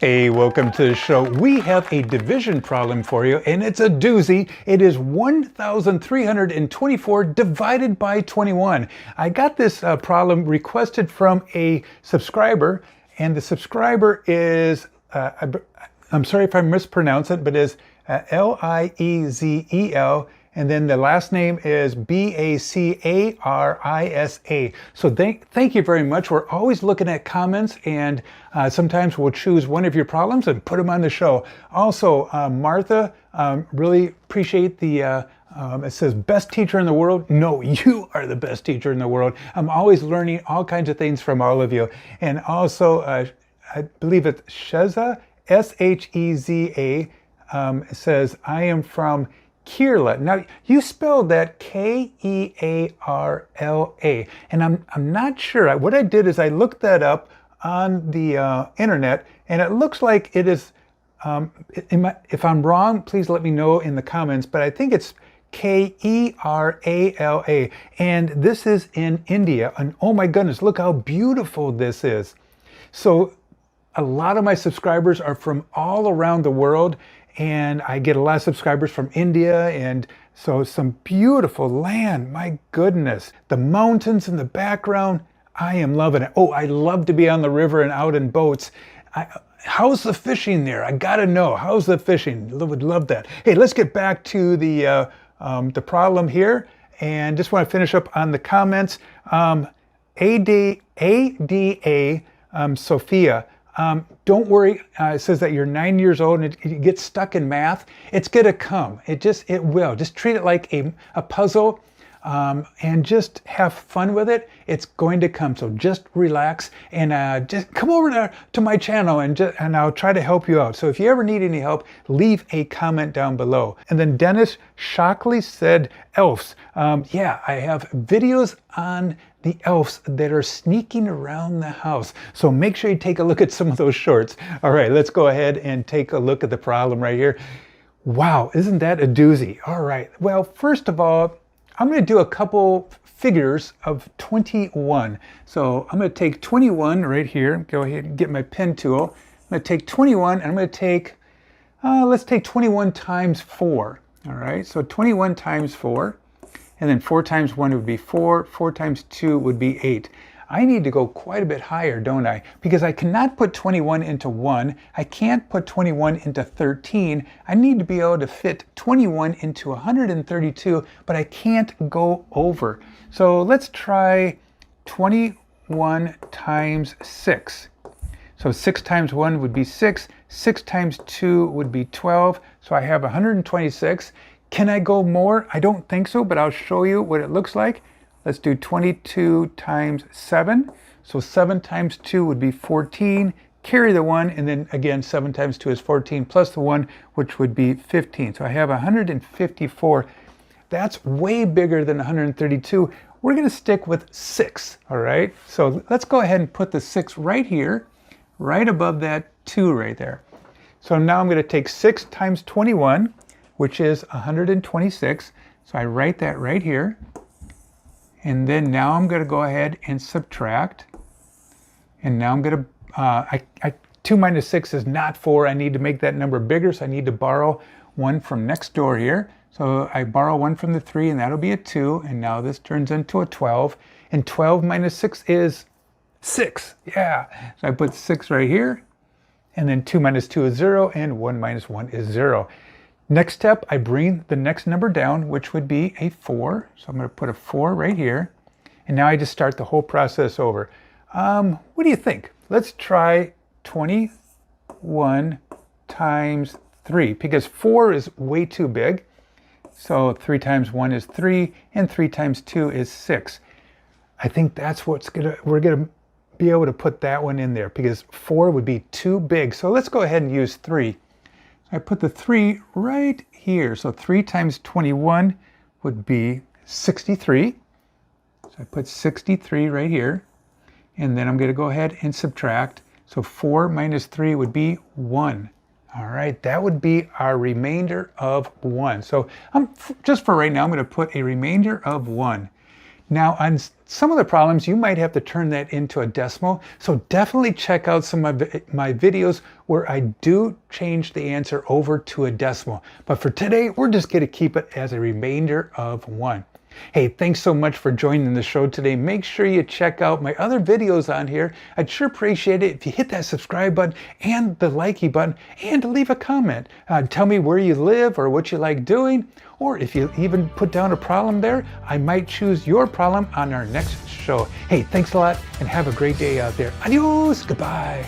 Hey, welcome to the show. We have a division problem for you, and it's a doozy. It is 1,324 divided by 21. I got this problem requested from a subscriber, and the subscriber is, I'm sorry if I mispronounce it, but is Liezel, and then the last name is Bacarisa. So thank you very much. We're always looking at comments, and sometimes we'll choose one of your problems and put them on the show. Also, Martha, really appreciate the, it says best teacher in the world. No, you are the best teacher in the world. I'm always learning all kinds of things from all of you. And also, I believe it's Sheza, Sheza, says, I am from Kearla. Now, you spelled that Kearla, and I'm not sure. What I did is I looked that up on the internet, and it looks like it is, if I'm wrong, please let me know in the comments, but I think it's Kerala, and this is in India, and oh my goodness, look how beautiful this is. So a lot of my subscribers are from all around the world, and I get a lot of subscribers from India, and so some beautiful land. My goodness, the mountains in the background, I am loving it. Oh, I love to be on the river and out in boats. How's the fishing there? I gotta know, how's the fishing? Would love that. Hey, let's get back to the problem here, and just want to finish up on the comments. Ada, Sophia. Don't worry, it says that you're 9 years old and you get stuck in math. It's gonna come. It will. Just treat it like a puzzle, and just have fun with it. It's going to come. So just relax and just come over to my channel and I'll try to help you out. So if you ever need any help, leave a comment down below. And then Dennis Shockley said elves. Yeah, I have videos on the elves that are sneaking around the house. So make sure you take a look at some of those shorts. All right, let's go ahead and take a look at the problem right here. Wow, isn't that a doozy? All right, well, first of all, I'm going to do a couple figures of 21. So I'm going to take 21 right here. Go ahead and get my pen tool. I'm going to take 21 and I'm going to take, let's take 21 times 4. All right, so 21 times 4. And then 4 times 1 would be 4. 4 times 2 would be 8. I need to go quite a bit higher, don't I? Because I cannot put 21 into 1. I can't put 21 into 13. I need to be able to fit 21 into 132, but I can't go over. So let's try 21 times 6. So 6 times 1 would be 6. 6 times 2 would be 12. So I have 126. Can I go more? I don't think so, but I'll show you what it looks like. Let's do 22 times 7. So 7 times 2 would be 14. Carry the 1, and then again, 7 times 2 is 14, plus the 1, which would be 15. So I have 154. That's way bigger than 132. We're going to stick with 6, all right? So let's go ahead and put the 6 right here, right above that 2 right there. So now I'm going to take 6 times 21, which is 126. So I write that right here. And then now I'm going to go ahead and subtract. And now I'm going to, 2 minus 6 is not 4. I need to make that number bigger, so I need to borrow 1 from next door here. So I borrow 1 from the 3, and that'll be a 2. And now this turns into a 12. And 12 minus 6 is 6. Yeah. So I put 6 right here. And then 2 minus 2 is 0, and 1 minus 1 is 0. Next step, I bring the next number down, which would be a 4. So I'm going to put a 4 right here. And now I just start the whole process over. What do you think? Let's try 21 times 3, because 4 is way too big. So 3 times 1 is 3, and 3 times 2 is 6. I think that's we're going to be able to put that one in there, because 4 would be too big. So let's go ahead and use 3. I put the 3 right here. So 3 times 21 would be 63. So I put 63 right here. And then I'm going to go ahead and subtract. So 4 minus 3 would be 1. All right, that would be our remainder of 1. So just for right now, I'm going to put a remainder of 1. Now, on some of the problems, you might have to turn that into a decimal. So definitely check out some of my videos where I do change the answer over to a decimal. But for today, we're just going to keep it as a remainder of 1. Hey, thanks so much for joining the show today. Make sure you check out my other videos on here. I'd sure appreciate it if you hit that subscribe button and the likey button, and leave a comment. Tell me where you live or what you like doing, or if you even put down a problem there, I might choose your problem on our next show. Hey, thanks a lot and have a great day out there. Adios, goodbye.